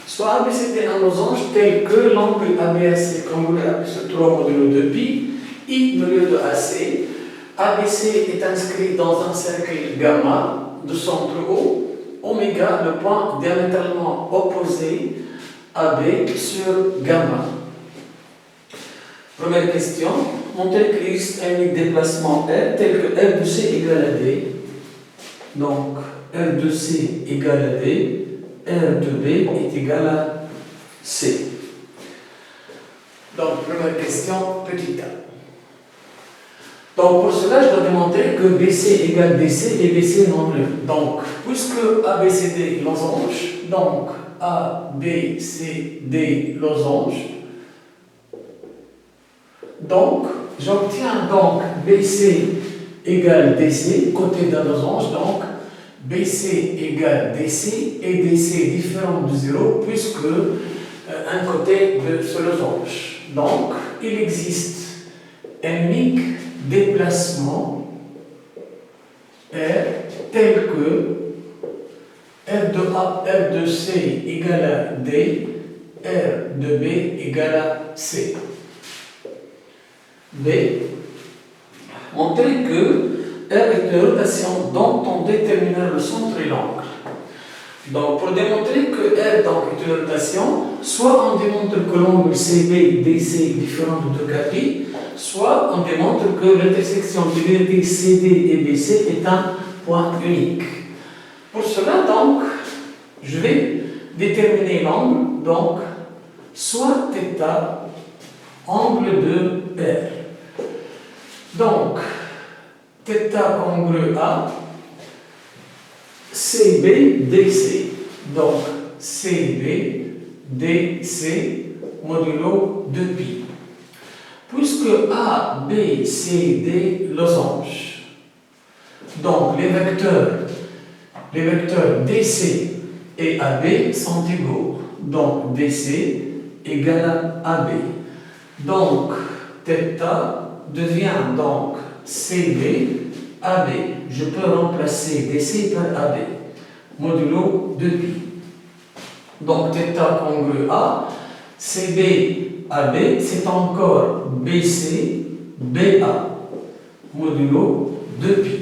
soit ABCD un losange tel que l'angle ABAC congruent à plus de 3 modulo de pi, I milieu de AC. ABC est inscrit dans un cercle gamma de centre O, oméga le point diamétralement opposé AB sur gamma. Première question, montrer qu'il existe un unique déplacement R tel que R de C égale à D. Donc R de C égale à D, R de B est égal à C. Donc première question, petit a. Donc pour cela, je dois démontrer que BC égale DC et BC non nul. Donc, puisque ABCD losange, donc ABCD losange, donc j'obtiens donc BC égale DC, côté d'un losange, donc BC égale DC et DC différent de 0 puisque un côté de ce losange. Donc, il existe un unique déplacement R tel que R de A, R de C égale à D, R de B égale à C. B. Montrer que R est une rotation dont on détermine le centre et l'angle. Donc, pour démontrer que R donc, est une rotation, soit on démontre que l'angle CB, DC est différent de 2 pi, soit on démontre que l'intersection des vérités CD et BC est un point unique. Pour cela, donc, je vais déterminer l'angle, donc, soit θ, angle de R. Donc, θ congrue à CB, DC. Donc, CB, DC, modulo 2pi. Puisque A, B, C, D, losange. Donc, les vecteurs DC et AB sont égaux. Donc, DC égale à AB. Donc, θ devient donc CB, AB. Je peux remplacer DC par AB, modulo 2pi. Donc, θ congrue à CB, AB, c'est encore BC, BA, modulo 2pi.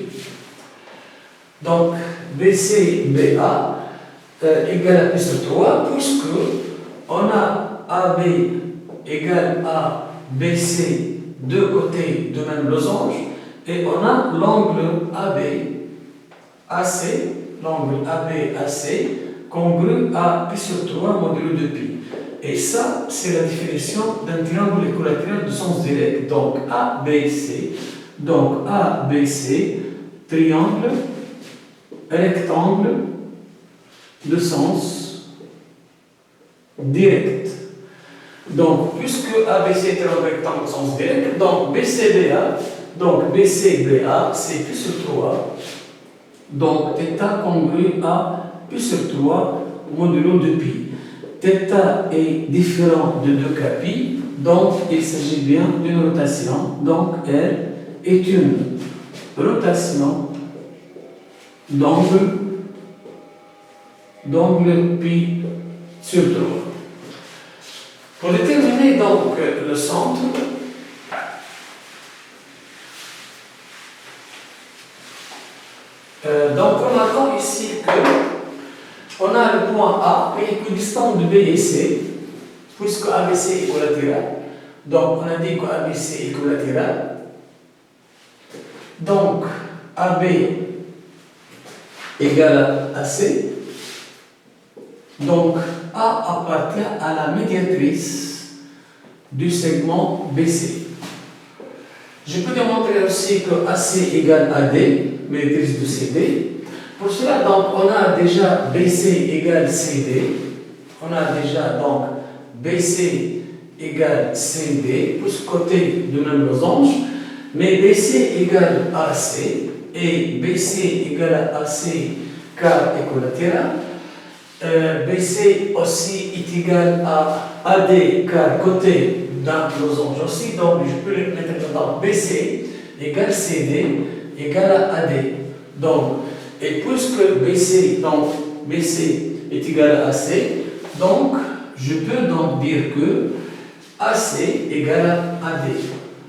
Donc, BC, BA égale à plus de 3, puisque on a AB égale à BC, deux côtés de même losange, et on a l'angle AB, AC, l'angle AB, AC, congrue à pi sur 3 modulo 2pi. Et ça, c'est la définition d'un triangle équilatéral de sens direct. Donc, ABC, donc ABC, triangle, rectangle de sens direct. Donc, puisque ABC est un rectangle de sens direct, donc BCBA, c'est pi sur 3. Donc, θ congrue à pi sur 3 modulo 2pi. θ est différent de 2 pi, donc il s'agit bien d'une rotation. Donc, R est une rotation d'angle pi sur 3. Pour déterminer donc le centre, donc remarquons ici que on a le point A équidistant de B et C, puisque ABC est collatéral. Donc on a dit que ABC est collatéral. Donc AB égale à C. Donc A appartient à la médiatrice du segment BC. Je peux démontrer aussi que AC égale à D, médiatrice de CD. Pour cela, donc, on a déjà BC égale CD. On a déjà donc BC égale CD, plus côté de même losange. Mais BC égale AC et BC égale à AC car est collatéral. BC aussi est égal à AD car côté d'un losange aussi. Donc, je peux le mettre dans BC égale CD égale à AD. Donc, et puisque BC est égal à AC, Donc, je peux donc dire que AC égale à AD.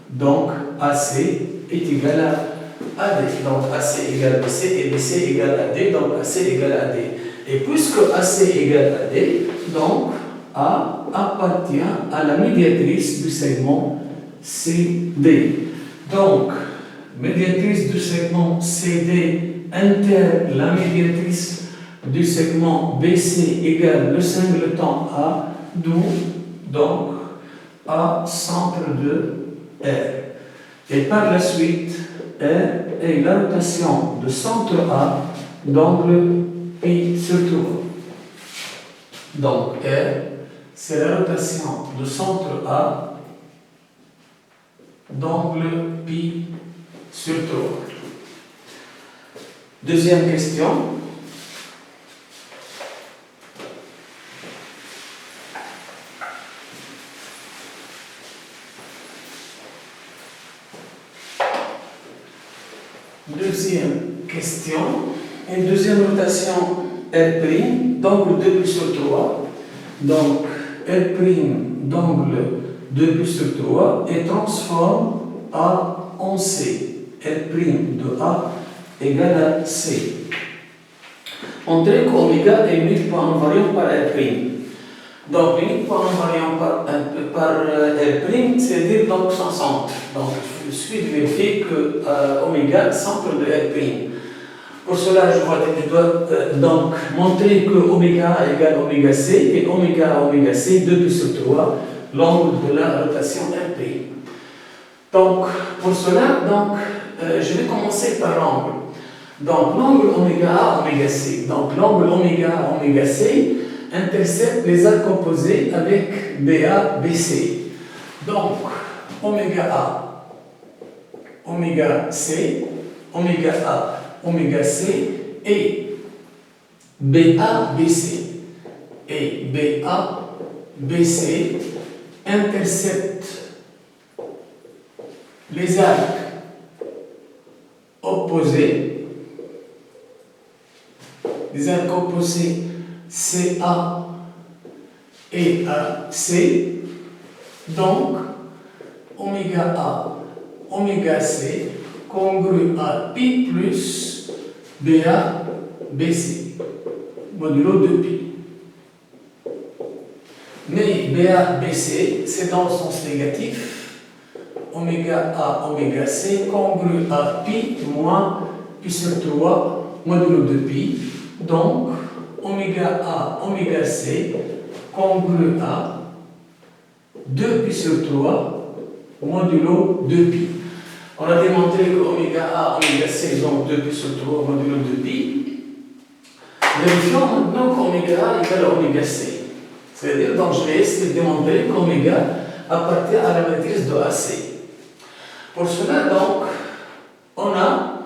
Donc, AC est égal à AD. Donc, AC égale BC et BC égale AD. Donc, AC égale à AD. Et puisque AC égale à AD, donc A appartient à la médiatrice du segment CD. Donc, médiatrice du segment CD intègre la médiatrice du segment BC égale le singleton A, d'où donc A centre de R. Et par la suite, R est la rotation de centre A d'angle pi sur 3. Donc R, c'est la rotation de centre A d'angle pi sur 3. Deuxième question. Deuxième question. Une deuxième rotation R', d'angle 2 pi sur 3. Donc, R' d'angle 2 pi sur 3 et transforme A en C. R' de A égale à C. On dirait qu'oméga est unique point invariant par R'. Donc, unique point invariant par R', c'est-à-dire donc son centre. Donc, il suffit de vérifier que oméga centre de R'. Pour cela, je dois donc montrer que oméga égale oméga C et oméga C 2 pi sur 3, l'angle de la rotation R'. Donc, pour cela, donc, je vais commencer par l'angle. Donc, l'angle oméga A, oméga C. Donc, l'angle oméga A, oméga C intercepte les arcs opposés avec BA, BC. Donc, oméga A, oméga C, oméga A, oméga C et BA, BC. Et BA, BC interceptent les arcs opposés, CA et AC. Donc, oméga A, oméga C congrue à pi plus BA, BC, modulo 2pi. Mais BA, BC, c'est dans le sens négatif. Oméga A, oméga C congrue à pi moins pi sur 3, modulo 2pi. Donc, oméga A, oméga C congrue à 2 pi sur 3, modulo 2pi. On a démontré que oméga A, oméga C, donc 2 pi sur 3, modulo 2pi. Vérifions maintenant qu'oméga A égale à oméga C. C'est-à-dire, donc, je vais essayer de démontrer qu'oméga appartient à la matrice de AC. Pour cela, donc, on a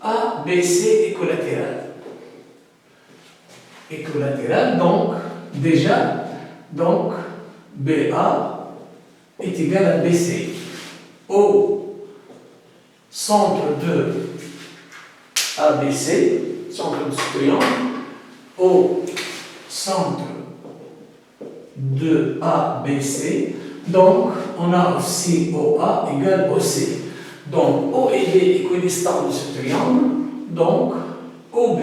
A, B, C équilatéral. Équilatéral, donc, déjà, donc, BA est égal à BC. Au centre de ABC, centre de ce triangle, au centre de ABC, donc on a aussi OA égale OC. Donc O et B équidistants de ce triangle, donc OB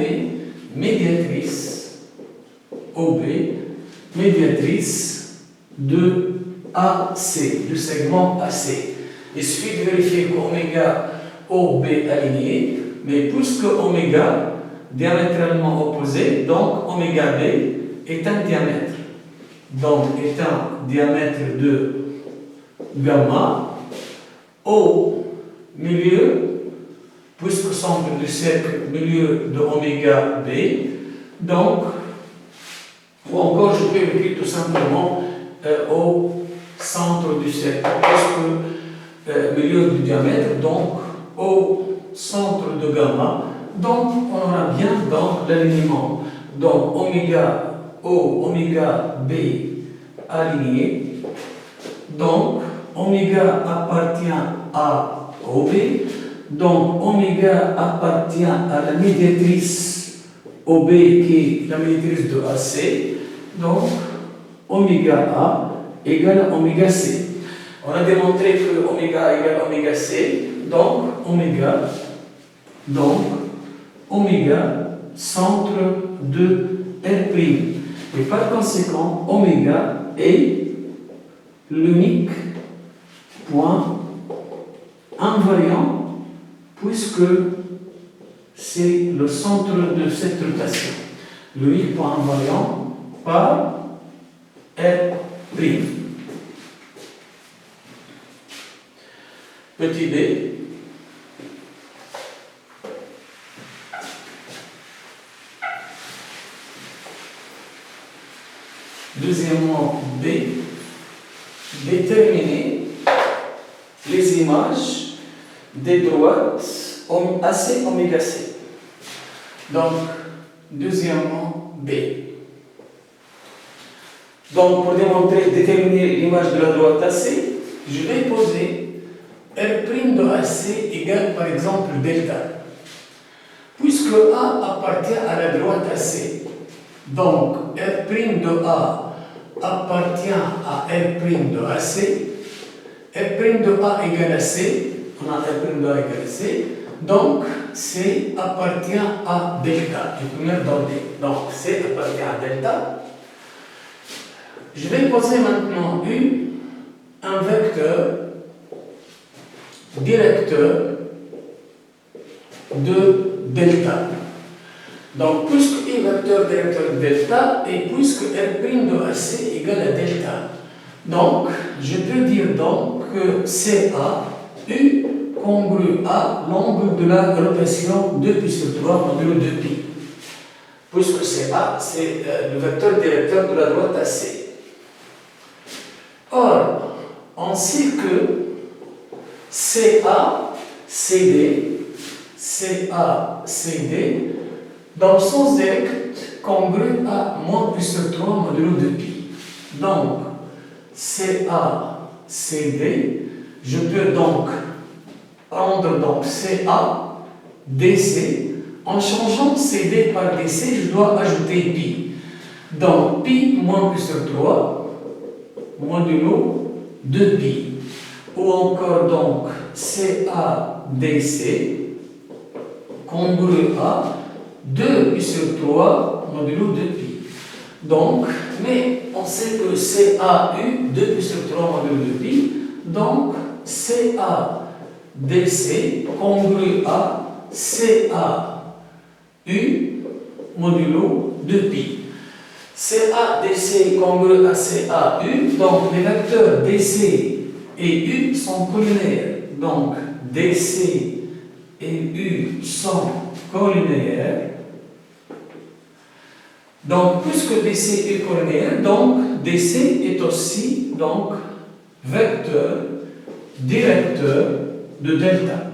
médiatrice de AC, du segment AC. Il suffit de vérifier qu'oméga OB aligné, mais puisque oméga diamétralement opposé, donc oméga B est un diamètre. Donc est un diamètre de gamma au milieu, puisque centre du cercle, milieu de oméga B, donc, ou encore je peux écrire tout simplement au centre du cercle, puisque milieu du diamètre, donc au centre de gamma, donc on aura bien donc l'alignement. Donc oméga O, oméga B aligné. Donc oméga appartient à OB. Donc oméga appartient à la médiatrice OB qui est la médiatrice de AC. Donc oméga A égale à oméga C. On a démontré que oméga A égale oméga C, donc oméga centre de R'. Et par conséquent, oméga est l'unique point invariant puisque c'est le centre de cette rotation. L'unique point invariant par R'. Petit b. Deuxièmement, B. Déterminer les images des droites AC oméga C. Donc, deuxièmement, B. Donc, pour déterminer l'image de la droite AC, je vais poser R' de AC égale par exemple delta. Puisque A appartient à la droite AC, donc R' de A appartient à R' de AC, R' de A égale à C, on a R' de A égale à C, donc C appartient à delta, les premières données. Donc C appartient à delta. Je vais poser maintenant un vecteur directeur de delta. Donc, puisque I vecteur directeur de delta et puisque R' de AC égale à delta, donc je peux dire donc que CA U congrue à l'angle de la rotation 2π sur 3 modulo 2π. Puisque CA, c'est le vecteur directeur de la droite AC. Or, on sait que CA, CD, dans le sens direct, congrue à moins π sur 3 modulo 2π. Donc, CA, CD, je peux donc prendre donc CA, DC. En changeant CD par DC, je dois ajouter pi. Donc, pi moins π sur 3 modulo 2π. Ou encore donc CADC congrue à 2π sur 3 modulo 2π. Donc, mais on sait que CAU 2π sur 3 modulo 2π, donc CADC congrue à CAU modulo 2π. CADC congrue à CAU, donc les vecteurs DC et U sont collinaires. Donc, DC et U sont collinaires. Donc, puisque DC est collinaire, donc DC est aussi donc vecteur directeur de delta.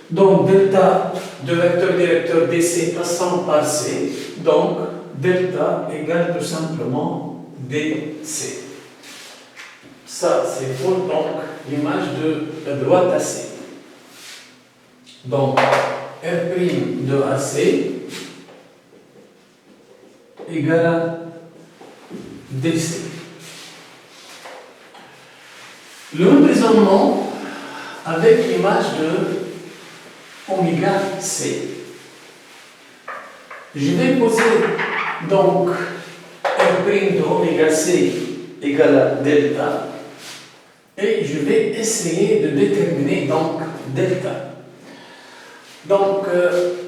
Donc, delta de vecteur directeur DC passant par C, donc delta égale tout simplement DC. Ça, c'est pour donc l'image de la droite AC. Donc, R' de AC égale à DC. Le même raisonnement avec l'image de oméga C. Je vais poser donc R' de oméga C égale à delta. Et je vais essayer de déterminer donc delta. Donc,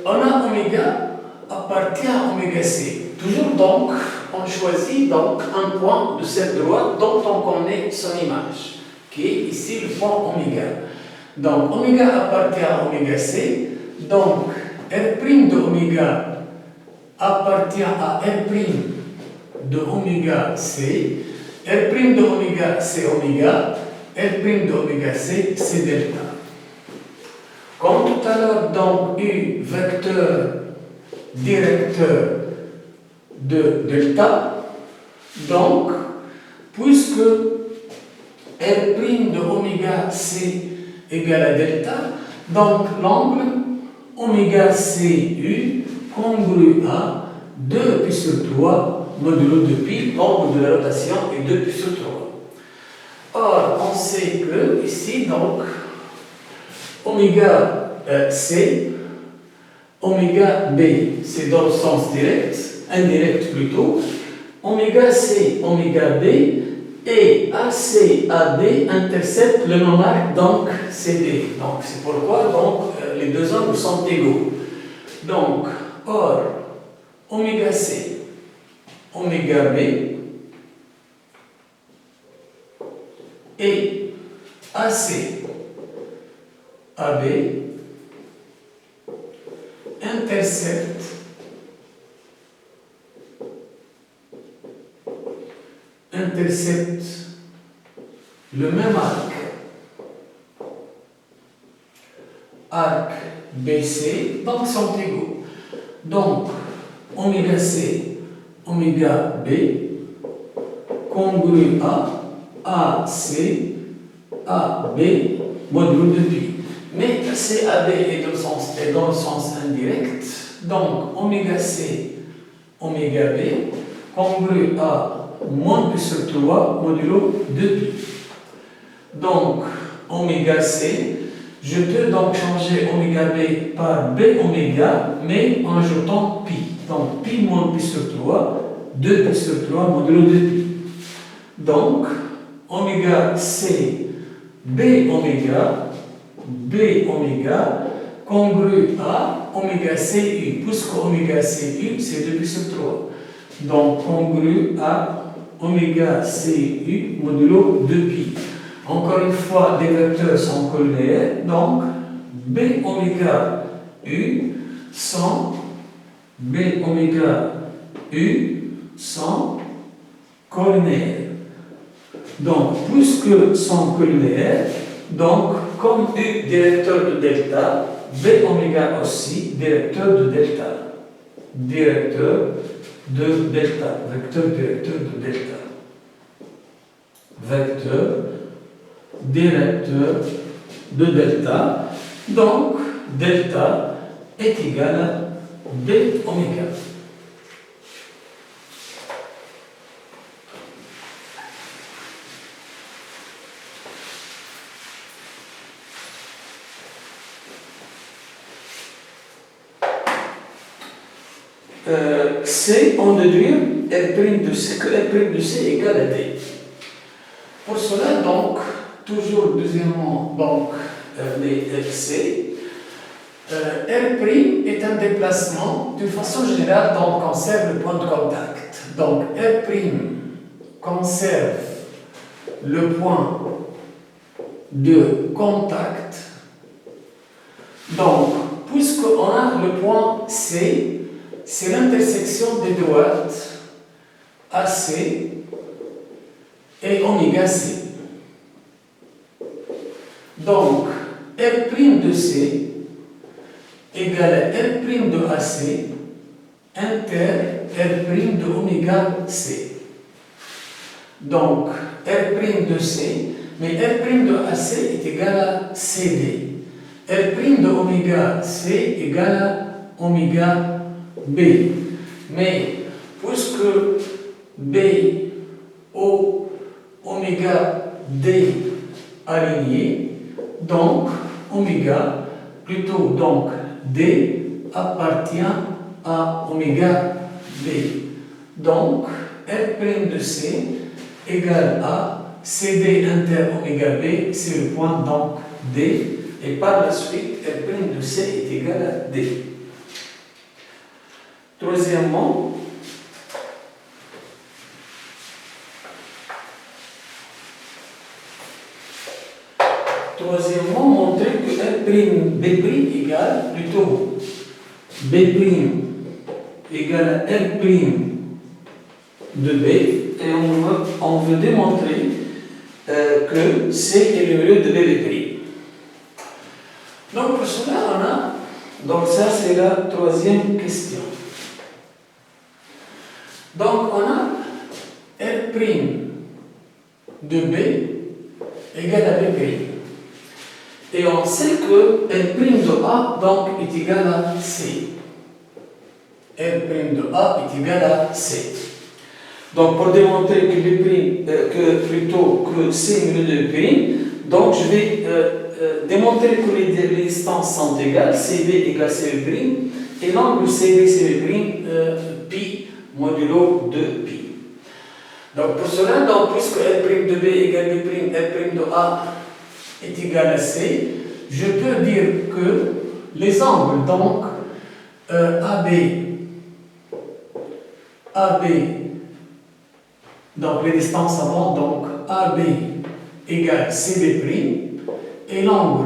on a oméga appartient à oméga C. Toujours donc, on choisit donc un point de cette droite dont on connaît son image, qui est ici le point oméga. Donc, oméga appartient à oméga C. Donc, R' de oméga appartient à R' de oméga C. R' de oméga c'est oméga. R' de oméga C, c'est delta. Comme tout à l'heure, donc, U vecteur directeur de delta, donc, puisque R' de oméga C égale à delta, donc l'angle oméga CU congrue à 2π sur 3 modulo 2pi, l'angle de la rotation est 2pi sur 3. Or, on sait que ici, donc, oméga C, oméga B, c'est dans le sens direct, indirect plutôt, oméga C, oméga B, et AC, AD interceptent le même arc, donc CD. Donc, c'est pourquoi donc, les deux angles sont égaux. Donc, or, oméga C, oméga B, et AC, AB interceptent le même arc BC, donc sont égaux. Donc, oméga C, oméga B, congru à AC, AB, modulo 2pi. Mais CAB est dans le sens indirect, donc oméga C, oméga B, congru à moins pi sur 3 modulo 2pi. Donc, oméga C, je peux donc changer oméga B par B oméga, mais en ajoutant pi. Donc, pi moins pi sur 3, 2pi sur 3 modulo 2pi. Donc, oméga C, B oméga, congru à oméga CU, puisque oméga CU, c'est 2pi sur 3. Donc, congru à oméga CU modulo 2pi. Encore une fois, les vecteurs sont colinéaires, donc B oméga U sont colinéaires. Donc, puisque sont colinéaires, donc comme U directeur de delta, B oméga aussi directeur de delta. Vecteur directeur de delta. Vecteur directeur de delta. Donc, delta est égal à B oméga. C, on déduit R' de C, que R' de C égale à D. Pour cela, donc, toujours deuxièmement, donc, les FC, R' est un déplacement, d'une façon générale, donc, conserve le point de contact. Donc, R' conserve le point de contact. Donc, puisqu'on a le point C, c'est l'intersection des droites AC et oméga C. Donc, R' de C égale à R' de AC inter R' de oméga C. Donc, R' de C, mais R' de AC est égal à CD. R' de oméga C égale à oméga B. Mais, puisque B, O, oméga D aligné, donc oméga, plutôt donc D appartient à oméga B. Donc, R' de C égale à CD inter oméga B, c'est le point donc D, et par la suite, R' de C est égal à D. Troisièmement, montrer que R' B' égale, plutôt B' égale à R' de B, et on veut démontrer que C est le milieu de B'. Donc pour cela, on a, donc ça c'est la troisième question. Donc on a R' de B égale à B'. Et on sait que R' de A donc est égal à C. R' de A est égal à C. Donc, pour démontrer que que C est milieu de prime, donc je vais démontrer que les distances sont égales, CB égale CB', et l'angle CB, CB', pi modulo de pi. Donc, pour cela, donc, puisque L' de B égale B', L' de A est égal à C, je peux dire que les angles, donc, AB, donc les distances avant, donc AB égale CB', et l'angle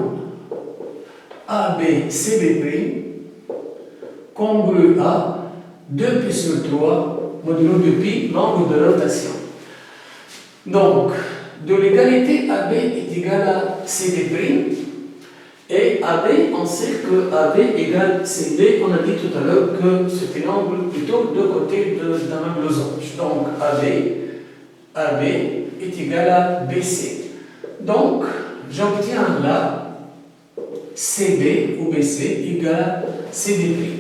ABCB' congrue à 2π sur 3 modulo de pi, l'angle de rotation. Donc, de l'égalité AB est égal à CB', et AB, on sait que AB égale CD, on a dit tout à l'heure que c'était l'angle plutôt de côté d'un même losange. Donc, AB est égal à BC. Donc, j'obtiens là CB ou BC égale à CD'.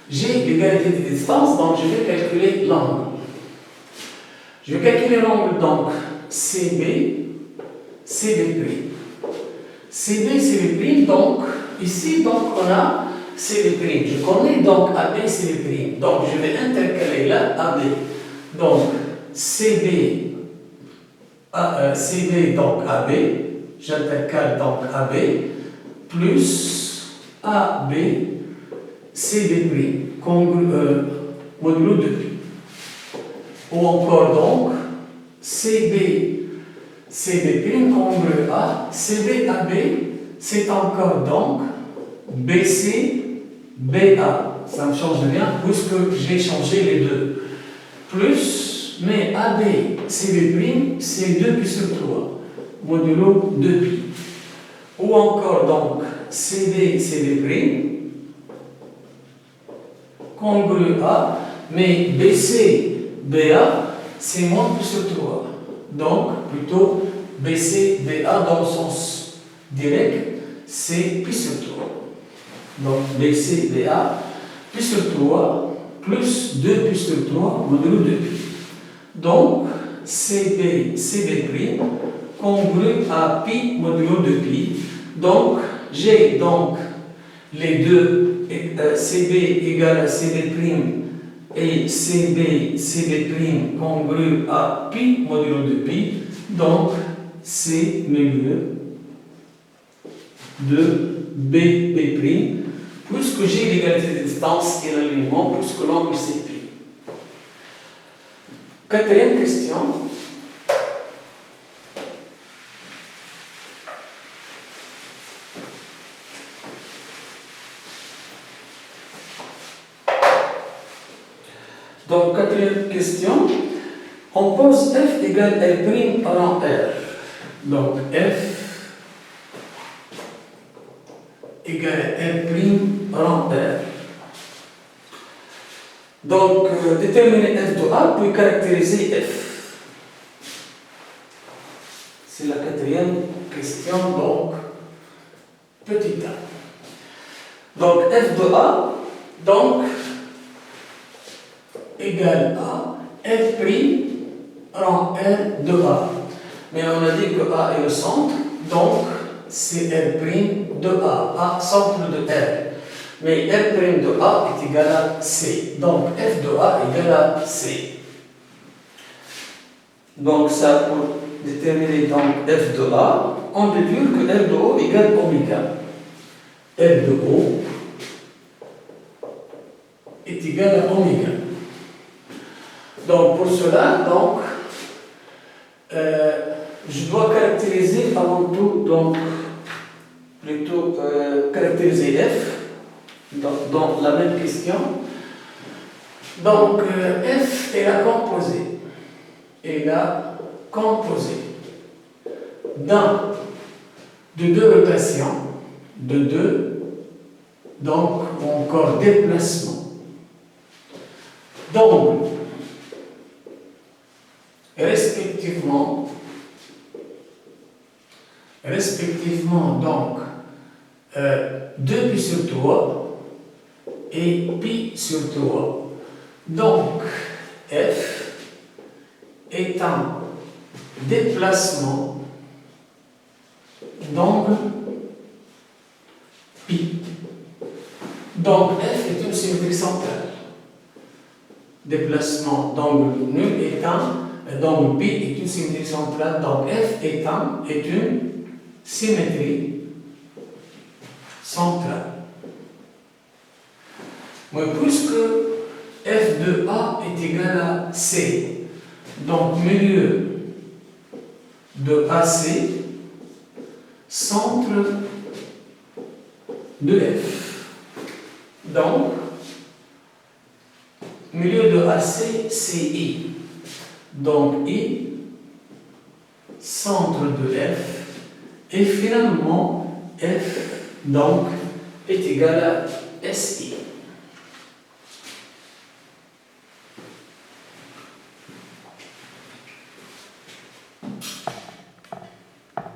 J'ai l'égalité des distances, donc je vais calculer l'angle. Je vais calculer l'angle, donc CB, CB'. CB, donc ici, donc on a CB'. Je connais donc AB, CB'. Donc je vais intercaler là AB. Donc CB, donc AB, j'intercale donc AB, plus AB, CB', modulo de pi. Ou encore donc CB' congrue à CBAB, c'est encore donc BCBA. Ça ne change rien puisque j'ai changé les deux. Plus, mais AB, CB', c'est 2π sur 3, modulo 2π. Ou encore donc CB' congrue à, mais BCBA, c'est moins π sur 3. Donc, plutôt BCBA dans le sens direct, c'est π sur 3. Donc, BCBA, π sur 3, plus 2π sur 3, modulo 2π. Donc, CB' congrue à pi modulo 2π. Donc, j'ai donc les deux, CB égale à CB' et CB' congrue à pi modulo de pi, donc C milieu de BP', puisque j'ai l'égalité de distance et l'alignement, puisque l'angle c'est pi. Quatrième question. Donc, quatrième question, on pose f égale L' rang R. Donc, f égale L' rang R. Donc, déterminer f de A, puis caractériser f. C'est la quatrième question, donc, petit a. Donc, f de A, donc, égale à f' rang R de A. Mais on a dit que A est le centre, donc c'est R' de A, centre de R. Mais R' de A est égal à C. Donc f de A égale à C. Donc ça, pour déterminer donc f de A, on déduit que R de O égale oméga. R de O est égal à oméga. Donc pour cela, donc, je dois caractériser avant tout, donc, plutôt caractériser f dans la même question. Donc f est la composée. De deux rotations, de deux, donc encore déplacement. Donc, respectivement donc 2π sur 3 et π sur 3. Donc f est un déplacement d'angle pi. Donc F est une symétrie centrale. Déplacement d'angle nul est d'angle pi est une symétrie centrale. Donc F est une symétrie centrale. Mais puisque F de A est égal à C, donc milieu de AC, centre de F. Donc, milieu de AC, c'est I. Donc, I, centre de F, et finalement, F, donc, est égal à SI.